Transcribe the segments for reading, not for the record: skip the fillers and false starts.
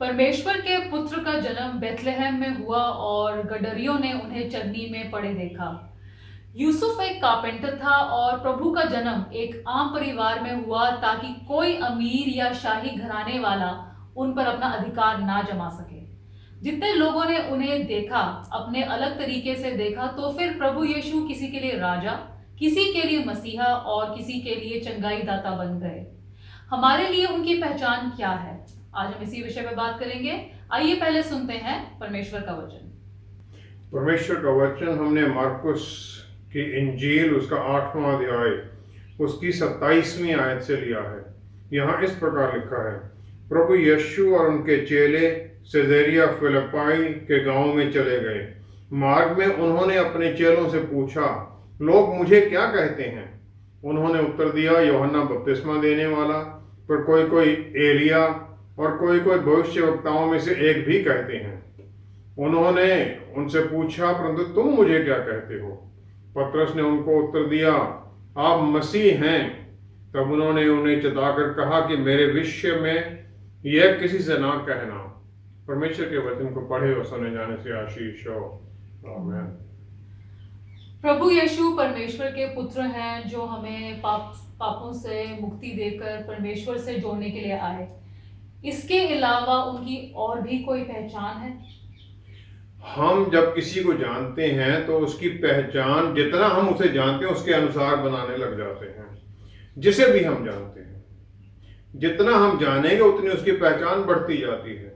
परमेश्वर के पुत्र का जन्म बेथलेहम में हुआ और गडरियों ने उन्हें चरनी में पड़े देखा। यूसुफ एक कारपेंटर था और प्रभु का जन्म एक आम परिवार में हुआ ताकि कोई अमीर या शाही घराने वाला उन पर अपना अधिकार ना जमा सके। जितने लोगों ने उन्हें देखा, अपने अलग तरीके से देखा, तो फिर प्रभु यीशु किसी के लिए राजा, किसी के लिए मसीहा और किसी के लिए चंगाई दाता बन गए। हमारे लिए उनकी पहचान क्या है? आज हम इसी विषय पर बात करेंगे। आइए पहले सुनते हैं परमेश्वर का वचन। परमेश्वर का वचन हमने मार्कुस की इंजील उसका 8वां अध्याय उसकी 27वीं आयत से लिया है। यहाँ इस प्रकार लिखा है, प्रभु यीशु और उनके चेले सिजेरिया फिलिप्पी के गांव में चले गए। मार्ग में उन्होंने अपने चेलों से पूछा, लोग मुझे क्या कहते हैं? उन्होंने उत्तर दिया, यूहन्ना बपतिस्मा देने वाला, पर कोई कोई एलिया और कोई कोई भविष्यवक्ताओं में से एक भी कहते हैं। उन्होंने उनसे पूछा, परंतु तुम मुझे क्या कहते हो? पतरस ने उनको उत्तर दिया, आप मसीह हैं। तब उन्होंने उन्हें चेताकर कहा कि मेरे विषय में यह किसी से ना कहना। परमेश्वर के वचन को पढ़े और सुने जाने से आशीष हो। आमीन। प्रभु यीशु परमेश्वर के पुत्र हैं जो हमें पापों से मुक्ति देकर परमेश्वर से जोड़ने के लिए आए। इसके अलावा उनकी और भी कोई पहचान है? हम जब किसी को जानते हैं तो उसकी पहचान जितना हम उसे जानते हैं उसके अनुसार बनाने लग जाते हैं। जिसे भी हम जानते हैं, जितना हम जानेंगे उतनी उसकी पहचान बढ़ती जाती है।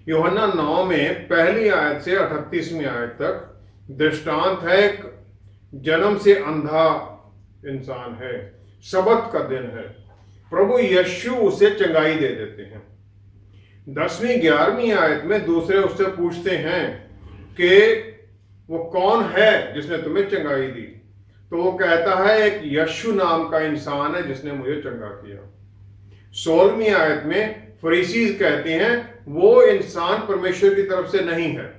यूहन्ना 9 में पहली आयत से 38वीं आयत तक दृष्टांत है। एक जन्म से अंधा इंसान है, सबत का दिन है, प्रभु यीशु उसे चंगाई दे देते हैं। 10वीं 11वीं आयत में दूसरे उससे पूछते हैं कि वो कौन है जिसने तुम्हें चंगाई दी? तो वो कहता है, एक यीशु नाम का इंसान है जिसने मुझे चंगा किया। 16वीं आयत में फरीसीज कहते हैं वो इंसान परमेश्वर की तरफ से नहीं है।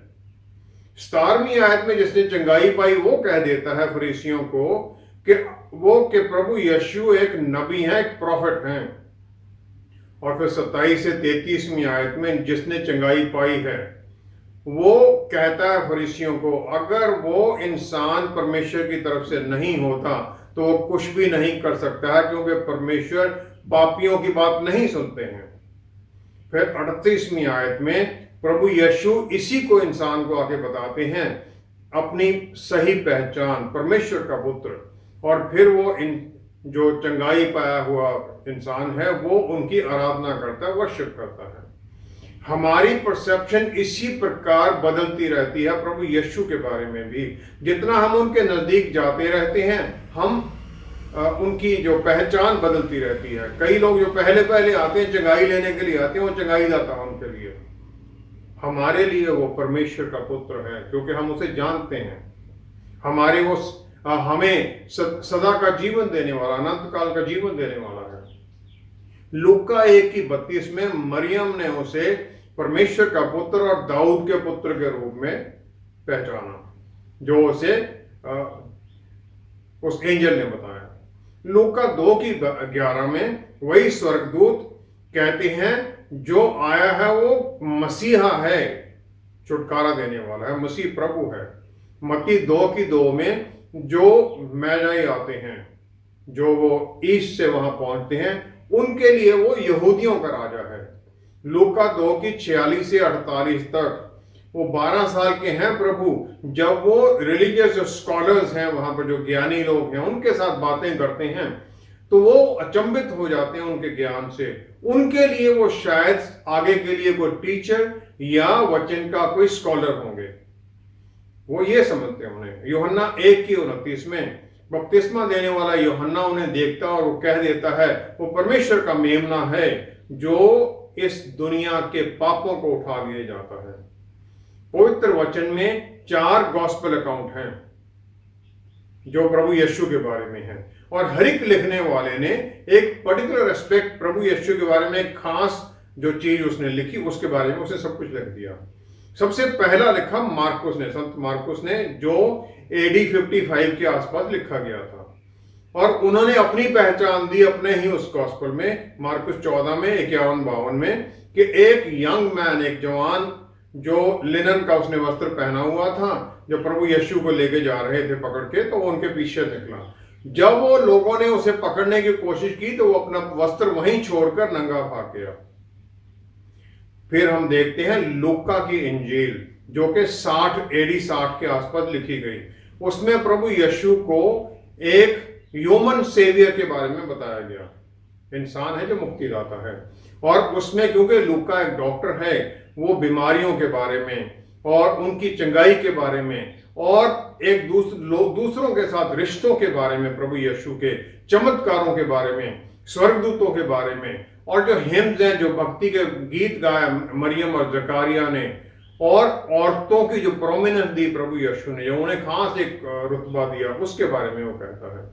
17वीं आयत में जिसने चंगाई पाई वो कह देता है फरीसियों को कि प्रभु यीशु एक नबी है, एक प्रॉफिट हैं। और फिर 27 से 33वीं आयत में जिसने चंगाई पाई है वो कहता है फरीसियों को, अगर वो इंसान परमेश्वर की तरफ से नहीं होता तो वो कुछ भी नहीं कर सकता है, क्योंकि परमेश्वर पापियों की बात नहीं सुनते हैं। फिर 38वीं आयत में प्रभु यीशु इसी को इंसान को आके बताते हैं अपनी सही पहचान, परमेश्वर का पुत्र। और फिर वो जो चंगाई पाया हुआ इंसान है वो उनकी आराधना करता है, वर्शिप करता है। हमारी परसेप्शन इसी प्रकार बदलती रहती है प्रभु यीशु के बारे में भी। जितना हम उनके नजदीक जाते रहते हैं हम उनकी जो पहचान बदलती रहती है। कई लोग जो पहले पहले आते हैं चंगाई लेने के लिए आते हैं, वो चंगाई दाता है उनके लिए। हमारे लिए वो परमेश्वर का पुत्र है क्योंकि हम उसे जानते हैं। हमारे वो हमें सदा का जीवन देने वाला, अनंत काल का जीवन देने वाला है। लूका 1:32 में मरियम ने उसे परमेश्वर का पुत्र और दाऊद के पुत्र के रूप में पहचाना, जो उसे उस एंजल ने बताया। लूका 2:11 में वही स्वर्गदूत कहते हैं जो आया है वो मसीहा है, छुटकारा देने वाला है, मसीह प्रभु है। मत्ती 2:2 में जो मैजाई आते हैं, जो वो ईस्ट से वहां पहुंचते हैं, उनके लिए वो यहूदियों का राजा है। लूका 2:46 से 48 तक वो 12 साल के हैं प्रभु, जब वो रिलीजियस जो स्कॉलर्स हैं वहां पर, जो ज्ञानी लोग हैं, उनके साथ बातें करते हैं तो वो अचंभित हो जाते हैं उनके ज्ञान से। उनके लिए वो शायद आगे के लिए कोई टीचर या वचन का कोई स्कॉलर होंगे, वो ये समझते हैं उन्हें। यूहन्ना 1:29 में बपतिस्मा देने वाला यूहन्ना उन्हें देखता और वो कह देता है वो परमेश्वर का मेमना है जो इस दुनिया के पापों को उठा दिया जाता है। पवित्र वचन में 4 गॉस्पेल अकाउंट हैं जो प्रभु यीशु के बारे में है, और हर एक लिखने वाले ने एक पर्टिकुलर एस्पेक्ट प्रभु यीशु के बारे में, एक खास जो चीज उसने लिखी उसके बारे में उसने सब कुछ लिख दिया। सबसे पहला लिखा मार्कुस ने, संत मार्कुस ने, जो AD 55 के आसपास लिखा गया था। और उन्होंने अपनी पहचान दी अपने ही उस गॉस्पेल में, मार्कुस 14 में 51-52 में, कि एक यंग मैन, एक जवान जो लिनन का उसने वस्त्र पहना हुआ था, जो प्रभु यीशु को लेके जा रहे थे पकड़ के, तो वो उनके पीछे निकला। जब वो लोगों ने उसे पकड़ने की कोशिश की तो वो अपना वस्त्र वहीं छोड़कर नंगा भाग गया। फिर हम देखते हैं लूका की इंजील, जो कि 60 के आसपास लिखी गई। उसमें प्रभु यीशु को एक ह्यूमन सेवियर के बारे में बताया गया, इंसान है जो मुक्तिदाता है। और उसमें क्योंकि लूका एक डॉक्टर है, वो बीमारियों के बारे में और उनकी चंगाई के बारे में और एक दूसरों के साथ रिश्तों के बारे में, प्रभु यीशु के चमत्कारों के बारे में, स्वर्गदूतों के बारे में, और जो हिम्स हैं, जो भक्ति के गीत गाया मरियम और जकारिया ने, और औरतों की जो प्रोमिनेंस दी प्रभु यीशु ने, जो उन्हें खास एक रुतबा दिया, उसके बारे में वो कहता है।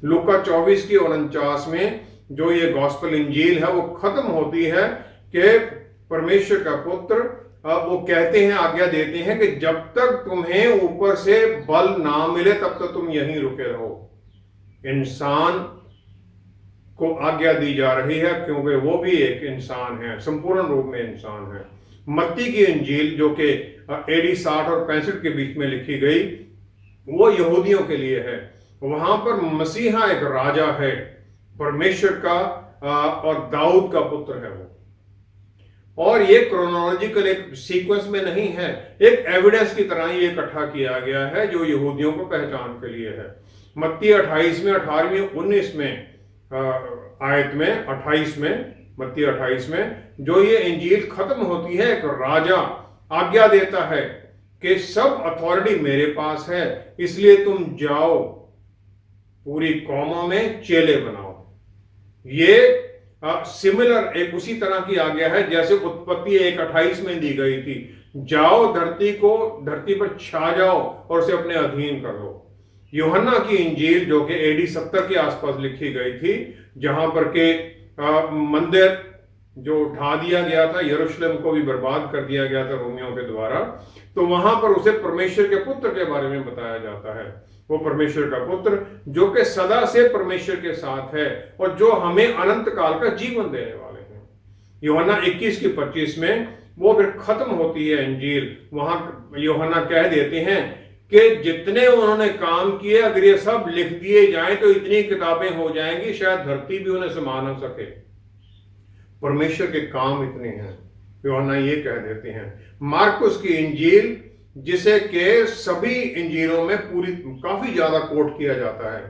लूका 24 की 49 में जो ये गॉस्पेल इंजील है वो खत्म होती है कि परमेश्वर का पुत्र वो कहते हैं, आज्ञा देते हैं कि जब तक तुम्हें ऊपर से बल ना मिले तब तक तुम यहीं रुके रहो। इंसान को आज्ञा दी जा रही है क्योंकि वो भी एक इंसान है, संपूर्ण रूप में इंसान है। मत्ती की इंजील जो कि AD 60 और 65 के बीच में लिखी गई, वो यहूदियों के लिए है। वहां पर मसीहा एक राजा है, परमेश्वर का और दाऊद का पुत्र है वो। और ये क्रोनोलॉजिकल एक सीक्वेंस में नहीं है, एक एविडेंस की तरह ये इकट्ठा किया गया है जो यहूदियों को पहचान के लिए है। मत्ती 28 में, 18वीं 19 में आयत में 28 में, मत्ती 28 में जो ये इंजील खत्म होती है, एक राजा आज्ञा देता है कि सब अथॉरिटी मेरे पास है, इसलिए तुम जाओ पूरी कौमों में चेले बनाओ। ये सिमिलर एक उसी तरह की आज्ञा है जैसे उत्पत्ति 1:28 में दी गई थी, जाओ धरती पर छा जाओ और उसे अपने अधीन कर लो। यूहन्ना की इंजील जो कि AD 70 के आसपास लिखी गई थी, जहां पर के मंदिर जो ढा दिया गया था, यरूशलेम को भी बर्बाद कर दिया गया था रोमियों के द्वारा, तो वहां पर उसे परमेश्वर के पुत्र के बारे में बताया जाता है। वो परमेश्वर का पुत्र जो कि सदा से परमेश्वर के साथ है और जो हमें अनंत काल का जीवन देने वाले हैं। यूहन्ना 21 की 25 में वो फिर खत्म होती है इंजील। वहां यूहन्ना कह देते हैं कि जितने उन्होंने काम किए, अगर ये सब लिख दिए जाएं तो इतनी किताबें हो जाएंगी, शायद धरती भी उन्हें समा न सके। परमेश्वर के काम इतने हैं, यूहन्ना ये कह देते हैं। मार्कुस की इंजील, जिसे के सभी इंजीलों में काफी ज्यादा कोट किया जाता है,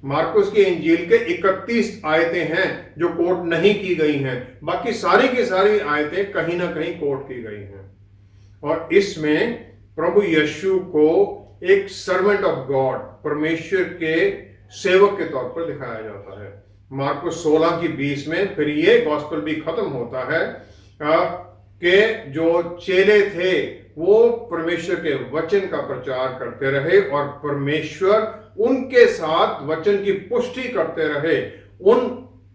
मार्कुस की इंजील के 31 आयतें हैं जो कोट नहीं की गई हैं, बाकी सारी की सारी आयतें कहीं ना कहीं कोट की गई हैं। और इसमें प्रभु यीशु को एक सर्वेंट ऑफ गॉड, परमेश्वर के सेवक के तौर पर दिखाया जाता है। मार्कुस 16 की 20 में फिर ये गॉस्पेल भी खत्म होता है कि जो चेले थे वो परमेश्वर के वचन का प्रचार करते रहे और परमेश्वर उनके साथ वचन की पुष्टि करते रहे उन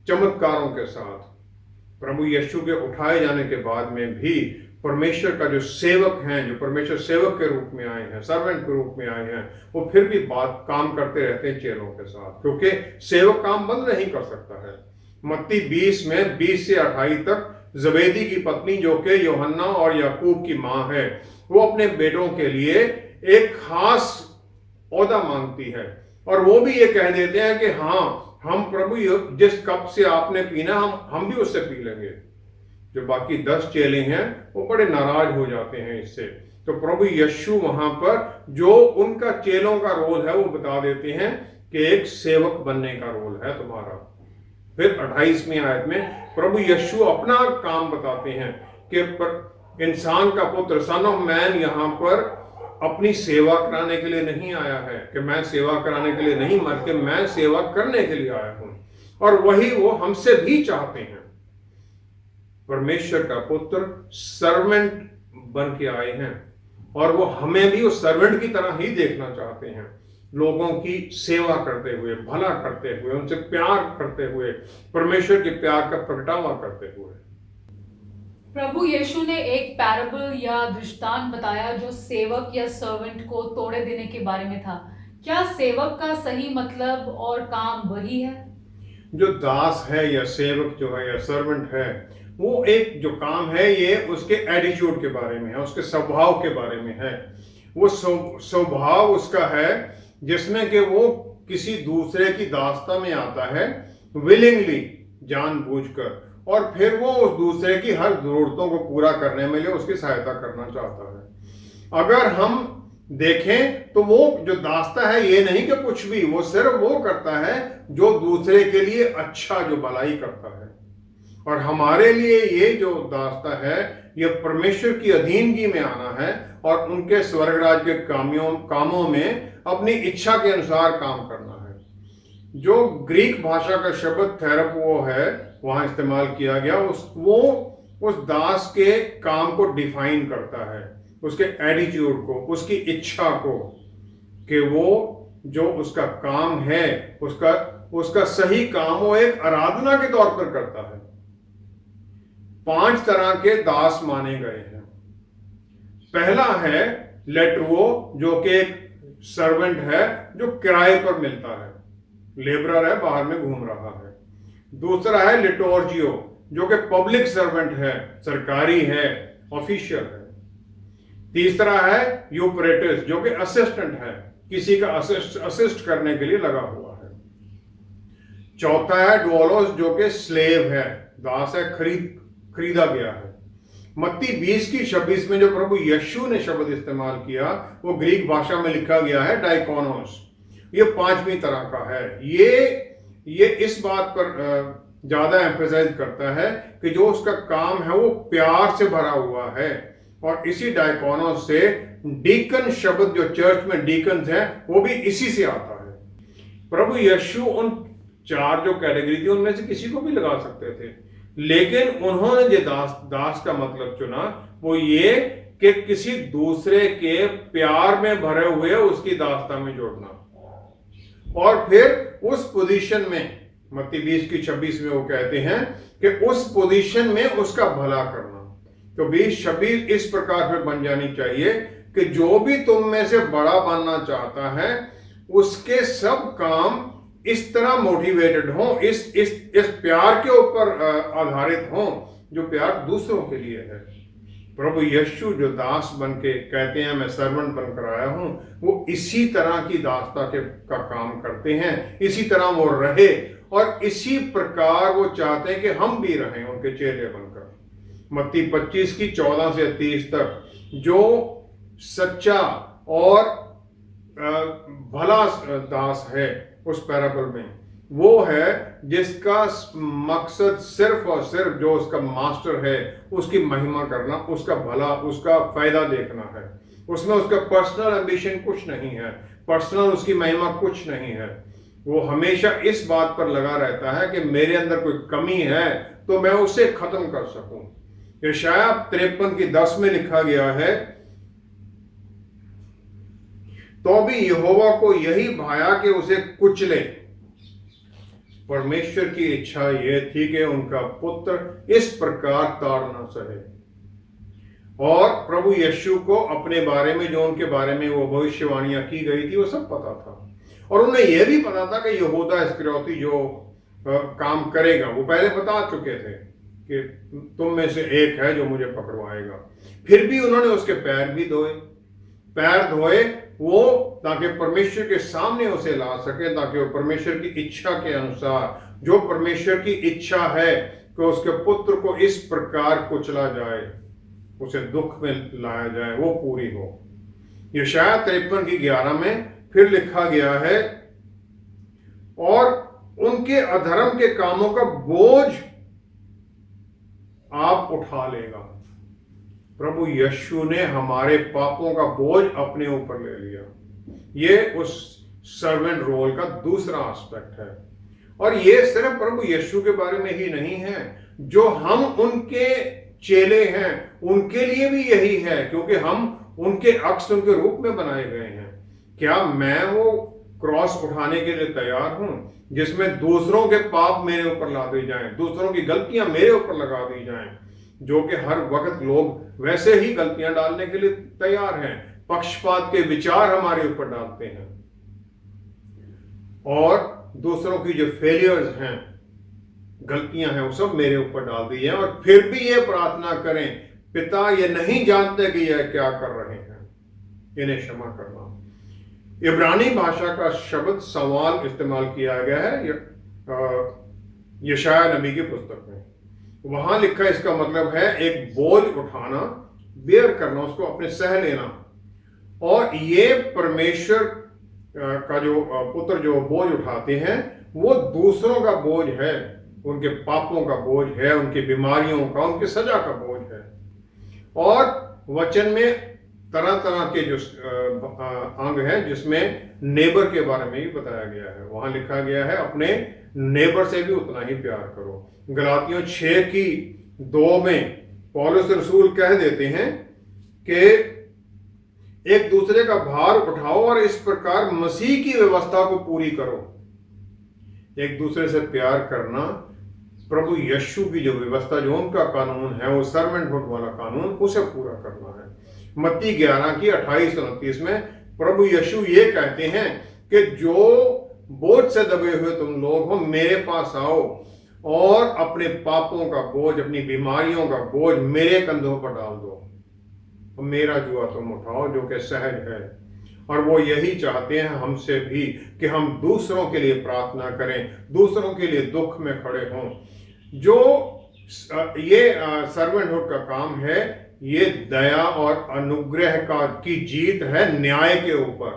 चमत्कारों के साथ। प्रभु यीशु के उठाए जाने के बाद में भी परमेश्वर का जो सेवक हैं, जो परमेश्वर सेवक के रूप में आए हैं, सर्वेंट के रूप में आए हैं, वो फिर भी काम करते रहते हैं चेलों के साथ, क्योंकि सेवक काम बंद नहीं कर सकता है। मत्ती 20 में 20 से 28 तक जबेदी की पत्नी जो कि यूहन्ना और याकूब की मां है, वो अपने बेटों के लिए एक खास ओहदा मांगती है और वो भी ये कह देते हैं कि हाँ, हम प्रभु जिस कप से आपने पीना हम भी उससे पी लेंगे। जो बाकी 10 चेले हैं वो बड़े नाराज हो जाते हैं इससे। तो प्रभु यीशु वहां पर जो उनका चेलों का रोल है वो बता देते हैं कि एक सेवक बनने का रोल है तुम्हारा। फिर 28वीं आयत में प्रभु यीशु अपना काम बताते हैं कि इंसान का पुत्र, सन ऑफ मैन, यहां पर अपनी सेवा कराने के लिए नहीं आया है, कि मैं सेवा कराने के लिए नहीं, बल्कि मैं सेवा करने के लिए आया हूं। और वही वो हमसे भी चाहते हैं। परमेश्वर का पुत्र सर्वेंट बन के आए हैं और वो हमें भी उस सर्वेंट की तरह ही देखना चाहते हैं, लोगों की सेवा करते हुए, भला करते हुए, उनसे प्यार करते हुए, परमेश्वर के प्यार का प्रगटावा करते हुए। प्रभु यीशु ने एक पैराबल या दृष्टांत बताया जो सेवक या सर्वेंट को तोड़े देने के बारे में था। क्या सेवक का सही मतलब और काम वही है? जो दास है या सेवक जो है या सर्वेंट है, वो एक जो काम है ये उसके एटीट्यूड के बारे में है, उसके स्वभाव के बारे में है। वो स्वभाव उसका है जिसमें कि वो किसी दूसरे की दास्ता में आता है विलिंगली, जानबूझकर, और फिर वो उस दूसरे की हर जरूरतों को पूरा करने में लिए उसकी सहायता करना चाहता है। अगर हम देखें तो वो जो दास्ता है ये नहीं कि कुछ भी, वो सिर्फ वो करता है जो दूसरे के लिए अच्छा, जो भलाई करता है। और हमारे लिए ये जो दास्ता है ये परमेश्वर की अधीनगी में आना है और उनके स्वर्गराज के कामों में अपनी इच्छा के अनुसार काम करना है। जो ग्रीक भाषा का शब्द थेरपो है वहां इस्तेमाल किया गया, वो उस दास के काम को डिफाइन करता है, उसके एटीट्यूड को, उसकी इच्छा को, कि वो जो उसका काम है उसका सही काम वो एक आराधना के तौर पर करता है। 5 तरह के दास माने गए हैं। पहला है लेटरुओ, जो कि एक सर्वेंट है जो किराए पर मिलता है, लेबरर है, बाहर में घूम रहा है। दूसरा है लिटोर्जियो, जो कि पब्लिक सर्वेंट है, सरकारी है, ऑफिशियल है। तीसरा है यूपरेटिस, जो कि असिस्टेंट है, किसी का असिस्ट करने के लिए लगा हुआ है। चौथा है डोलोस, जो कि स्लेव है, दास है, खरीदा गया है। मत्ती 20:26 में जो प्रभु यीशु ने शब्द इस्तेमाल किया वो ग्रीक भाषा में लिखा गया है डाइकोनोस। ये 5वीं तरह का है। ये इस बात पर ज्यादा एम्फेसाइज करता है कि जो उसका काम है वो प्यार से भरा हुआ है। और इसी डाइकोनोस से डीकन शब्द, जो चर्च में डीकन्स है, वो भी इसी से आता है। प्रभु यीशु उन 4 जो कैटेगरी थी उनमें से किसी को भी लगा सकते थे, लेकिन उन्होंने जो दास का मतलब चुना वो ये कि किसी दूसरे के प्यार में भरे हुए उसकी दास्ता में जोड़ना, और फिर उस पोजीशन में, मत्ती 20:26 में वो कहते हैं कि उस पोजीशन में उसका भला करना। तो 20:26 इस प्रकार से बन जानी चाहिए कि जो भी तुम में से बड़ा बनना चाहता है उसके सब काम इस तरह मोटिवेटेड हो, इस प्यार के ऊपर आधारित हो जो प्यार दूसरों के लिए है। प्रभु यीशु जो दास बन के कहते हैं मैं सर्वेंट बनकर आया हूं, वो इसी तरह की दासता का काम करते हैं, इसी तरह वो रहे, और इसी प्रकार वो चाहते हैं कि हम भी रहें उनके चेले बनकर। मत्ती 25:14 से 30 तक जो सच्चा और भला दास है उस पैराबल में, वो है जिसका मकसद सिर्फ और सिर्फ जो उसका मास्टर है उसकी महिमा करना, उसका भला, उसका फायदा देखना है। उसमें उसका पर्सनल एम्बिशन कुछ नहीं है, पर्सनल उसकी महिमा कुछ नहीं है। वो हमेशा इस बात पर लगा रहता है कि मेरे अंदर कोई कमी है तो मैं उसे खत्म कर सकूं। यशायाह 53:10 में लिखा गया है, तो भी यहोवा को यही भाया कि उसे कुचले। परमेश्वर की इच्छा यह थी कि उनका पुत्र इस प्रकार ताड़ न सहे। और प्रभु यीशु को अपने बारे में, जो उनके बारे में वो भविष्यवाणियां की गई थी, वो सब पता था। और उन्हें यह भी पता था कि यहूदा इस्करियोती जो काम करेगा, वो पहले बता चुके थे कि तुम में से एक है जो मुझे पकड़वाएगा। फिर भी उन्होंने उसके पैर भी धोए, वो ताकि परमेश्वर के सामने उसे ला सके, ताकि वो परमेश्वर की इच्छा के अनुसार, जो परमेश्वर की इच्छा है कि उसके पुत्र को इस प्रकार कुचला जाए, उसे दुख में लाया जाए, वो पूरी हो। यशायाह 53:11 में फिर लिखा गया है, और उनके अधर्म के कामों का बोझ आप उठा लेगा। प्रभु यीशु ने हमारे पापों का बोझ अपने ऊपर ले लिया। ये उस सर्वेंट रोल का दूसरा एस्पेक्ट है। और ये सिर्फ प्रभु यीशु के बारे में ही नहीं है, जो हम उनके चेले हैं उनके लिए भी यही है, क्योंकि हम उनके अक्स, उनके रूप में बनाए गए हैं। क्या मैं वो क्रॉस उठाने के लिए तैयार हूं जिसमें दूसरों के पाप मेरे ऊपर ला दी जाएं, दूसरों की गलतियां मेरे ऊपर लगा दी जाएं, जो कि हर वक्त लोग वैसे ही गलतियां डालने के लिए तैयार हैं, पक्षपात के विचार हमारे ऊपर डालते हैं, और दूसरों की जो फेलियर्स हैं गलतियां हैं वो सब मेरे ऊपर डाल दी है, और फिर भी ये प्रार्थना करें, पिता ये नहीं जानते कि यह क्या कर रहे हैं, इन्हें क्षमा करना। इब्रानी भाषा का शब्द सवाल इस्तेमाल किया गया है यशाया नबी की पुस्तक में। वहां लिखा है, इसका मतलब है एक बोझ उठाना, बेयर करना, उसको अपने सह लेना। और ये परमेश्वर का जो पुत्र जो बोझ उठाते हैं वो दूसरों का बोझ है, उनके पापों का बोझ है, उनकी बीमारियों का, उनकी सजा का बोझ है। और वचन में तरह तरह के जो अंग हैं जिसमें नेबर के बारे में भी बताया गया है। वहां लिखा गया है अपने नेबर से भी उतना ही प्यार करो। गलातियों 6:2 में पौलुस रसूल कह देते हैं कि एक दूसरे का भार उठाओ और इस प्रकार मसीह की व्यवस्था को पूरी करो। एक दूसरे से प्यार करना, प्रभु यीशु की जो व्यवस्था, जो उनका कानून है, वो सर्वेंटहुड वाला कानून, उसे पूरा करना है। मत्ती 11:28-29 में प्रभु यीशु ये कहते हैं कि जो बोझ से दबे हुए तुम लोग हो, मेरे पास आओ और अपने पापों का बोझ, अपनी बीमारियों का बोझ मेरे कंधों पर डाल दो, और मेरा जुआ तुम उठाओ जो कि सहज है। और वो यही चाहते हैं हमसे भी कि हम दूसरों के लिए प्रार्थना करें, दूसरों के लिए दुख में खड़े हों। जो ये सर्वेंटहुड का काम है, ये दया और अनुग्रह की जीत है न्याय के ऊपर,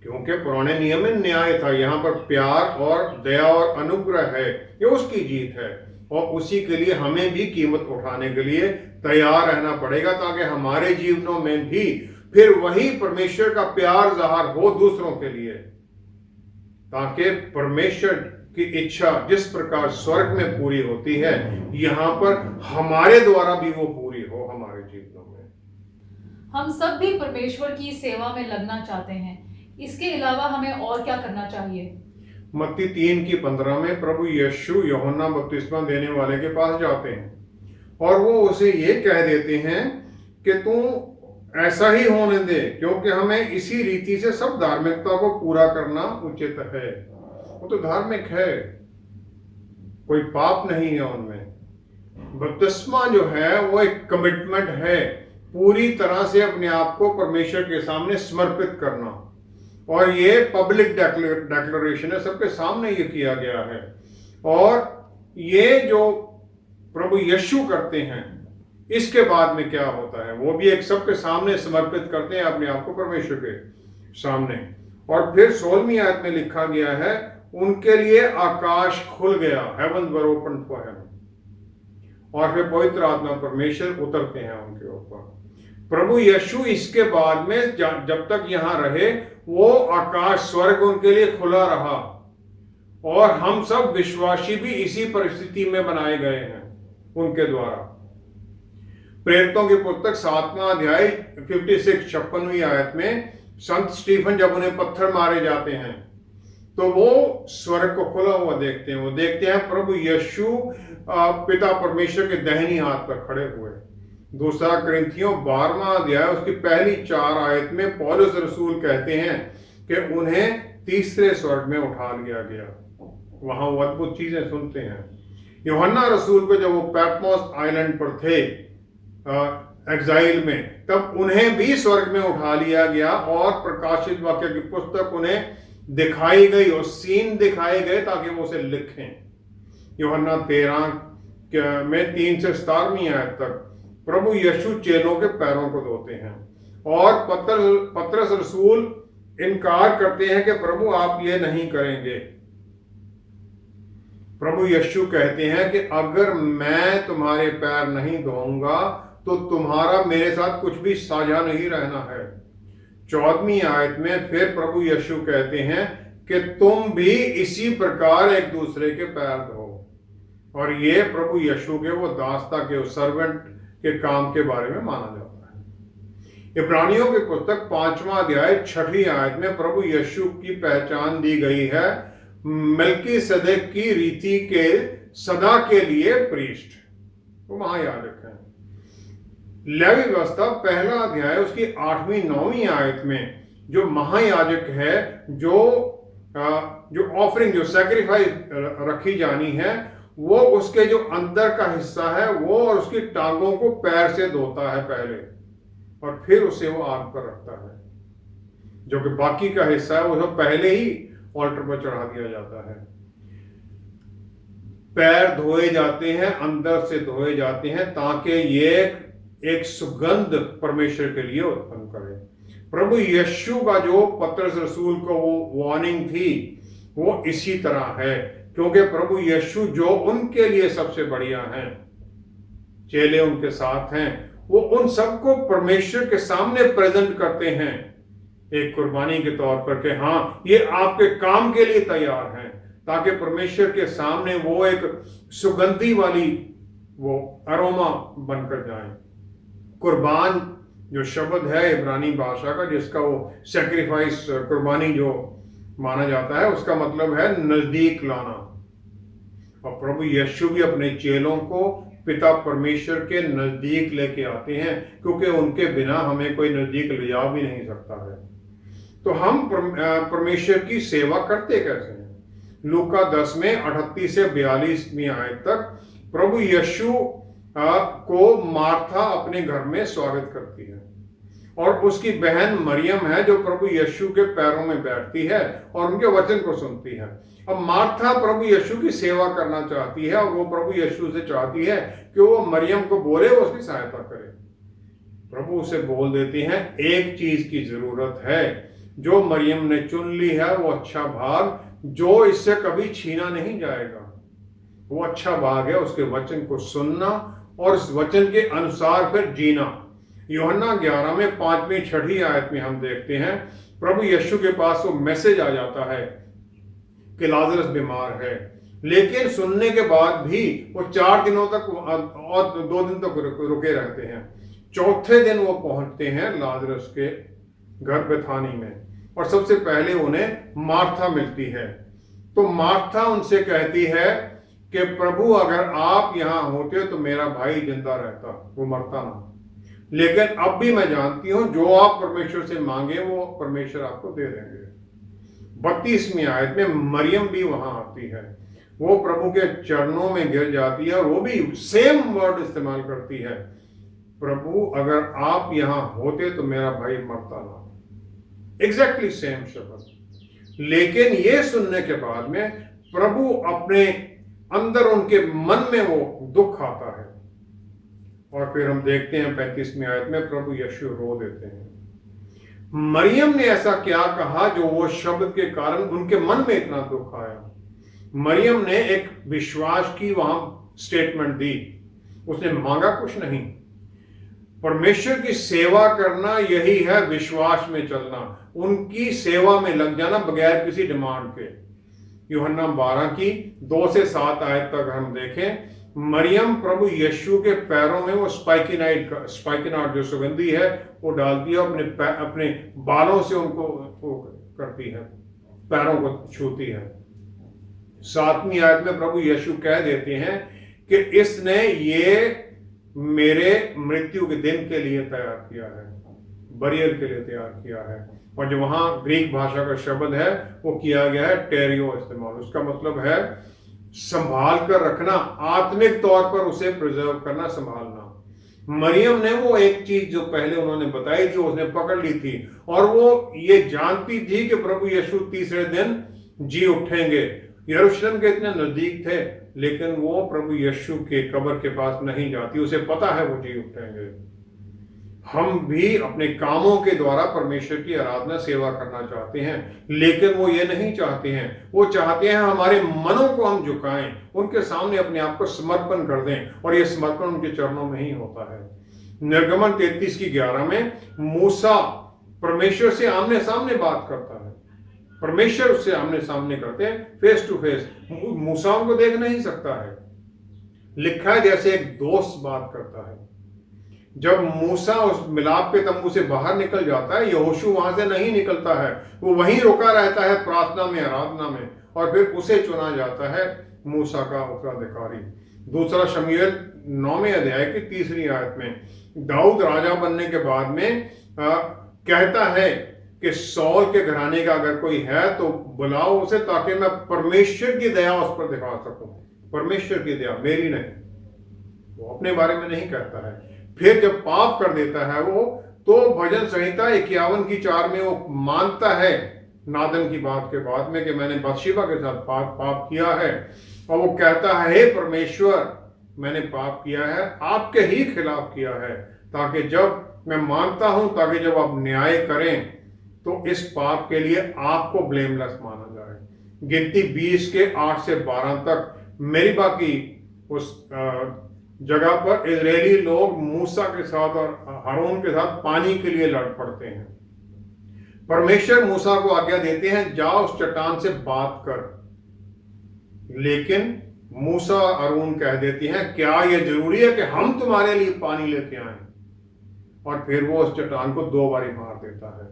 क्योंकि पुराने नियम में न्याय था, यहाँ पर प्यार और दया और अनुग्रह है, ये उसकी जीत है। और उसी के लिए हमें भी कीमत उठाने के लिए तैयार रहना पड़ेगा, ताकि हमारे जीवनों में भी फिर वही परमेश्वर का प्यार ज़ाहिर हो दूसरों के लिए, ताकि परमेश्वर की इच्छा जिस प्रकार स्वर्ग में पूरी होती है, यहाँ पर हमारे द्वारा भी वो पूरी हो हमारे जीवनों में। हम सब भी परमेश्वर की सेवा में लगना चाहते हैं, इसके अलावा हमें और क्या करना चाहिए? मत्ती 3:15 में प्रभु यीशु यूहन्ना बपतिस्मा देने वाले के पास जाते हैं और वो उसे ये कह देते हैं कि तू ऐसा ही होने दे, क्योंकि हमें इसी रीति से सब धार्मिकता को पूरा करना उचित है। वो तो धार्मिक है, कोई पाप नहीं है उनमें। बपतिस्मा जो है वो एक कमिटमेंट है, पूरी तरह से अपने आप को परमेश्वर के सामने समर्पित करना, और ये पब्लिक डेक्लेरेशन है, सबके सामने ये किया गया है। और ये जो प्रभु यीशु करते हैं, इसके बाद में क्या होता है, वो भी एक सबके सामने समर्पित करते हैं अपने आप को परमेश्वर के सामने। और फिर 16वीं आयत में लिखा गया है, उनके लिए आकाश खुल गया, heaven were open for him, और फिर पवित्र आत्मा परमेश्वर उतरते हैं उनके ऊपर। प्रभु यीशु इसके बाद में जब तक यहां रहे, वो आकाश स्वर्ग उनके लिए खुला रहा, और हम सब विश्वासी भी इसी परिस्थिति में बनाए गए हैं उनके द्वारा। प्रेरितों की पुस्तक 7वां अध्याय 56 आयत में संत स्टीफन जब उन्हें पत्थर मारे जाते हैं, तो वो स्वर्ग को खुला हुआ देखते हैं। वो देखते हैं प्रभु यीशु पिता परमेश्वर के दाहिनी हाथ पर खड़े हुए। दूसरा कुरिन्थियों 12वां अध्याय उसकी पहली 4 आयत में पौलुस रसूल कहते हैं कि उन्हें तीसरे स्वर्ग में उठा लिया गया। वहां वो अद्भुत चीजें सुनते हैं। यूहन्ना रसूल को जब वो पैटमोस आइलैंड पर थे एग्जाइल में, तब उन्हें भी स्वर्ग में उठा लिया गया और प्रकाशित वाक्य की पुस्तक उन्हें दिखाई गई और सीन दिखाए गए ताकि वो उसे लिखें। यूहन्ना 13 में 3 से 17वीं आयत तक प्रभु यीशु चेलों के पैरों को धोते हैं, और पतरस रसूल इनकार करते हैं कि प्रभु आप ये नहीं करेंगे। प्रभु यीशु कहते हैं कि अगर मैं तुम्हारे पैर नहीं धोऊंगा तो तुम्हारा मेरे साथ कुछ भी साझा नहीं रहना है। 14वीं आयत में फिर प्रभु यीशु कहते हैं कि तुम भी इसी प्रकार एक दूसरे के पैर धो। और ये प्रभु यीशु के वो दासता के, वो सर्वेंट के काम के बारे में माना जाता है। इब्रानियों की पुस्तक 5वां अध्याय 6वीं आयत में प्रभु यीशु की पहचान दी गई है, मल्कीसदेक की रीति के सदा के लिए प्रीस्ट, वो महायाजक है। लेवी व्यवस्था 1 अध्याय उसकी 8वीं 9वीं आयत में जो महायाजक है, जो ऑफरिंग, जो सैक्रिफाइस रखी जानी है, वो उसके जो अंदर का हिस्सा है वो और उसकी टांगों को पैर से धोता है पहले, और फिर उसे वो आग पर रखता है। जो कि बाकी का हिस्सा है वो सब पहले ही ऑल्टर पर चढ़ा दिया जाता है। पैर धोए जाते हैं, अंदर से धोए जाते हैं, ताकि ये एक सुगंध परमेश्वर के लिए उत्पन्न करे। प्रभु यीशु का जो पतरस रसूल को वो वार्निंग थी वो इसी तरह है, क्योंकि प्रभु यीशु जो उनके लिए सबसे बढ़िया हैं, चेले उनके साथ हैं, वो उन सबको परमेश्वर के सामने प्रेजेंट करते हैं एक कुर्बानी के तौर पर कि हाँ ये आपके काम के लिए तैयार हैं, ताकि परमेश्वर के सामने वो एक सुगंधी वाली वो अरोमा बनकर जाए। कुर्बान जो शब्द है इब्रानी भाषा का, जिसका वो सैक्रिफाइस कुर्बानी जो माना जाता है, उसका मतलब है नजदीक लाना। और प्रभु यीशु भी अपने चेलों को पिता परमेश्वर के नजदीक लेके आते हैं, क्योंकि उनके बिना हमें कोई नजदीक ले जा भी नहीं सकता है। तो हम परमेश्वर की सेवा करते कैसे हैं? लूका 10 में 38 से 42वीं आयत तक प्रभु यीशु को मार्था अपने घर में स्वागत करती है, और उसकी बहन मरियम है जो प्रभु यीशु के पैरों में बैठती है और उनके वचन को सुनती है। अब मार्था प्रभु यीशु की सेवा करना चाहती है, और वो प्रभु यीशु से चाहती है कि वो मरियम को बोले, वो उसकी सहायता करे। प्रभु उसे बोल देती हैं, एक चीज की जरूरत है, जो मरियम ने चुन ली है वो अच्छा भाग, जो इससे कभी छीना नहीं जाएगा। वो अच्छा भाग है उसके वचन को सुनना और उस वचन के अनुसार फिर जीना। यूहन्ना 11 में 5वीं 6वीं आयत में हम देखते हैं प्रभु यीशु के पास वो मैसेज आ जाता है कि लाजरस बीमार है, लेकिन सुनने के बाद भी वो 4 दिनों तक और 2 दिन तक रुके रहते हैं। चौथे दिन वो पहुंचते हैं लाजरस के घर बेथानी में, और सबसे पहले उन्हें मार्था मिलती है। तो मार्था उनसे कहती है कि प्रभु अगर आप यहां होते तो मेरा भाई जिंदा रहता, वो मरता ना। लेकिन अब भी मैं जानती हूं जो आप परमेश्वर से मांगे वो परमेश्वर आपको दे देंगे। 32वीं आयत में मरियम भी वहां आती है, वो प्रभु के चरणों में गिर जाती है और वो भी सेम वर्ड इस्तेमाल करती है, प्रभु अगर आप यहां होते तो मेरा भाई मरता ना। एग्जैक्टली सेम शब्द। लेकिन ये सुनने के बाद में प्रभु अपने अंदर उनके मन में वो दुख आता है, और फिर हम देखते हैं 35वीं आयत में प्रभु यीशु रो देते हैं। मरियम ने ऐसा क्या कहा जो वो शब्द के कारण उनके मन में इतना दुख आया? मरियम ने एक विश्वास की वहां स्टेटमेंट दी, उसने मांगा कुछ नहीं। परमेश्वर की सेवा करना यही है विश्वास में चलना, उनकी सेवा में लग जाना बगैर किसी डिमांड के। यूहन्ना 12 की 2 से 7 आयत तक हम देखें, मरियम प्रभु यीशु के पैरों में वो स्पाइकिनाट जो सुगंधी है वो डालती है, अपने बालों से उनको वो करती है, पैरों को छूती है। 7वीं आयत में प्रभु यीशु कह देते हैं कि इसने ये मेरे मृत्यु के दिन के लिए तैयार किया है, बरियल के लिए तैयार किया है। और जो वहां ग्रीक भाषा का शब्द है वो किया गया है टेरियो इस्तेमाल, उसका मतलब है संभाल कर रखना, आत्मिक तौर पर उसे प्रिजर्व करना, संभालना। मरियम ने वो एक चीज जो पहले उन्होंने बताई थी उसने पकड़ ली थी, और वो ये जानती थी कि प्रभु यीशु तीसरे दिन जी उठेंगे। यरूशलेम के इतने नजदीक थे, लेकिन वो प्रभु यीशु के कब्र के पास नहीं जाती, उसे पता है वो जी उठेंगे। हम भी अपने कामों के द्वारा परमेश्वर की आराधना सेवा करना चाहते हैं, लेकिन वो ये नहीं चाहते हैं। वो चाहते हैं हमारे मनों को हम झुकाएं, उनके सामने अपने आप को समर्पण कर दें, और ये समर्पण उनके चरणों में ही होता है। निर्गमन 33 की 11 में मूसा परमेश्वर से आमने सामने बात करता है, परमेश्वर उससे आमने सामने करते हैं, फेस टू फेस। मूसा उनको देख नहीं सकता है, लिखा है जैसे एक दोस्त बात करता है। जब मूसा उस मिलाप के तंबू से बाहर निकल जाता है, यहोशू वहां से नहीं निकलता है, वो वहीं रुका रहता है प्रार्थना में, आराधना में, और फिर उसे चुना जाता है मूसा का उत्तराधिकारी। दूसरा शमूएल 9वें अध्याय की 3री आयत में दाऊद राजा बनने के बाद में कहता है कि सौल के घराने का अगर कोई है तो बुलाओ उसे, ताकि मैं परमेश्वर की दया उस पर दिखा सकूं। परमेश्वर की दया, मेरी नहीं। वो अपने बारे में नहीं कहता है। फिर जब पाप कर देता है वो, तो भजन संहिता 51:4 में वो मानता है नादन की बात के बाद में कि मैंने बत्शेबा के साथ पाप किया है, और वो कहता है, हे परमेश्वर, मैंने पाप किया है, आपके ही खिलाफ किया है, ताकि जब मैं मानता हूं, ताकि जब आप न्याय करें तो इस पाप के लिए आपको ब्लेमलेस माना जाए। गिनती 20:8 से 12 तक मेरिबा की उस जगह पर इजरायली लोग मूसा के साथ और हारून के साथ पानी के लिए लड़ पड़ते हैं। परमेश्वर मूसा को आज्ञा देते हैं, जाओ उस चट्टान से बात कर, लेकिन मूसा हारून कह देती हैं, क्या यह जरूरी है कि हम तुम्हारे लिए पानी लेके आए? और फिर वो उस चट्टान को 2 बारी मार देता है।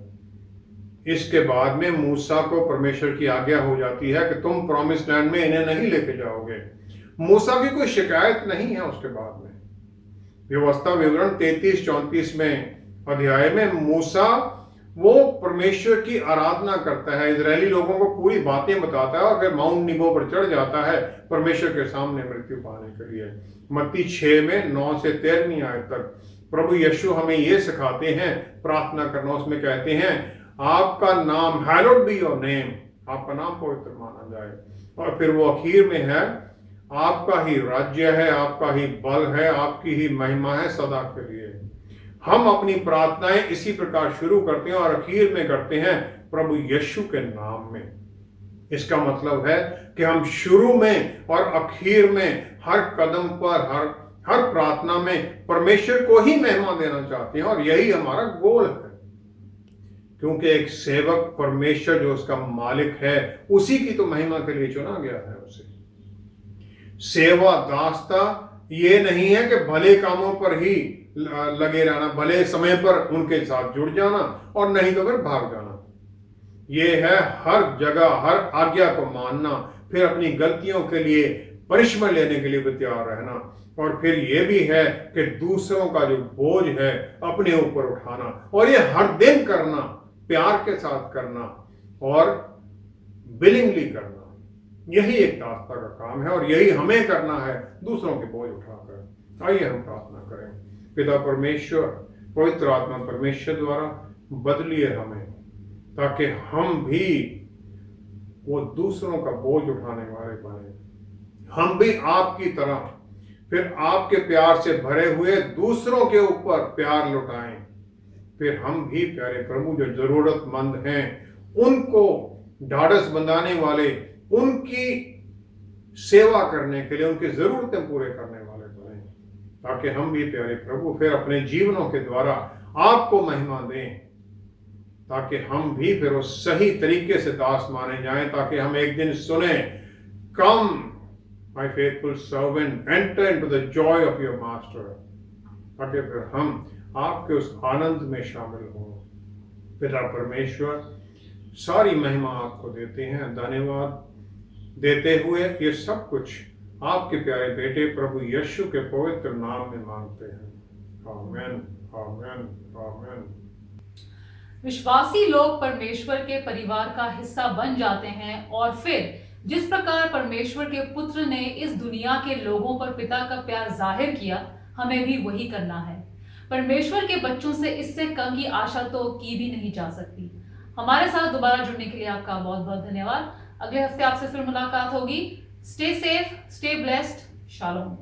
इसके बाद में मूसा को परमेश्वर की आज्ञा हो जाती है कि तुम प्रॉमिस लैंड में इन्हें नहीं लेके जाओगे। मूसा की कोई शिकायत नहीं है। उसके बाद में व्यवस्था विवरण 33-34 में अध्याय में मूसा वो परमेश्वर की आराधना करता है, इजरायली लोगों को पूरी बातें बताता है, और फिर माउंट निबो पर चढ़ जाता है परमेश्वर के सामने मृत्यु पाने के लिए। मत्ती 6:9 से 13 आयत तक प्रभु यीशु हमें ये सिखाते हैं प्रार्थना करना। उसमें कहते हैं, आपका नाम, हैलोड बी योर नेम, आपका नाम पवित्र माना जाए। और फिर वो आखिर में है, आपका ही राज्य है, आपका ही बल है, आपकी ही महिमा है सदा के लिए। हम अपनी प्रार्थनाएं इसी प्रकार शुरू करते हैं और आखिर में करते हैं प्रभु यीशु के नाम में। इसका मतलब है कि हम शुरू में और आखिर में हर कदम पर, हर प्रार्थना में परमेश्वर को ही महिमा देना चाहते हैं, और यही हमारा गोल है। क्योंकि एक सेवक परमेश्वर जो उसका मालिक है, उसी की तो महिमा के लिए चुना गया है। उसे सेवा दासता ये नहीं है कि भले कामों पर ही लगे रहना, भले समय पर उनके साथ जुड़ जाना और नहीं तो फिर भाग जाना। ये है हर जगह हर आज्ञा को मानना, फिर अपनी गलतियों के लिए पनिशमेंट लेने के लिए भी तैयार रहना, और फिर ये भी है कि दूसरों का जो बोझ है अपने ऊपर उठाना, और ये हर दिन करना, प्यार के साथ करना और विलिंगली करना। यही एक दासता का काम है, और यही हमें करना है, दूसरों के बोझ उठाकर। आइए हम प्रार्थना करें। पिता परमेश्वर, पवित्र आत्मा परमेश्वर द्वारा बदलिए हमें, ताकि हम भी वो दूसरों का बोझ उठाने वाले बने। हम भी आपकी तरह फिर आपके प्यार से भरे हुए दूसरों के ऊपर प्यार लुटाएं। फिर हम भी प्यारे प्रभु जो जरूरतमंद हैं उनको ढाढ़स बंधाने वाले, उनकी सेवा करने के लिए, उनकी जरूरतें पूरे करने वाले बने, ताकि हम भी प्यारे प्रभु फिर अपने जीवनों के द्वारा आपको महिमा दें, ताकि हम भी फिर उस सही तरीके से दास माने जाएं, ताकि हम एक दिन सुने, come my faithful servant, enter into the joy of your master, ताकि फिर हम आपके उस आनंद में शामिल हों। पिता परमेश्वर, सारी महिमा आपको देते हैं। धन्यवाद देते हुए ये सब कुछ आपके प्यारे बेटे प्रभु यीशु के पवित्र नाम में मांगते हैं। आमीन, आमीन, आमीन। विश्वासी लोग परमेश्वर के परिवार का हिस्सा बन जाते हैं, और फिर जिस प्रकार परमेश्वर के पुत्र ने इस दुनिया के लोगों पर पिता का प्यार जाहिर किया, हमें भी वही करना है। परमेश्वर के बच्चों से इससे कम की आशा तो की भी नहीं जा सकती। हमारे साथ दोबारा जुड़ने के लिए आपका बहुत बहुत धन्यवाद। अगले हफ्ते आपसे फिर मुलाकात होगी। Stay safe, stay blessed, shalom.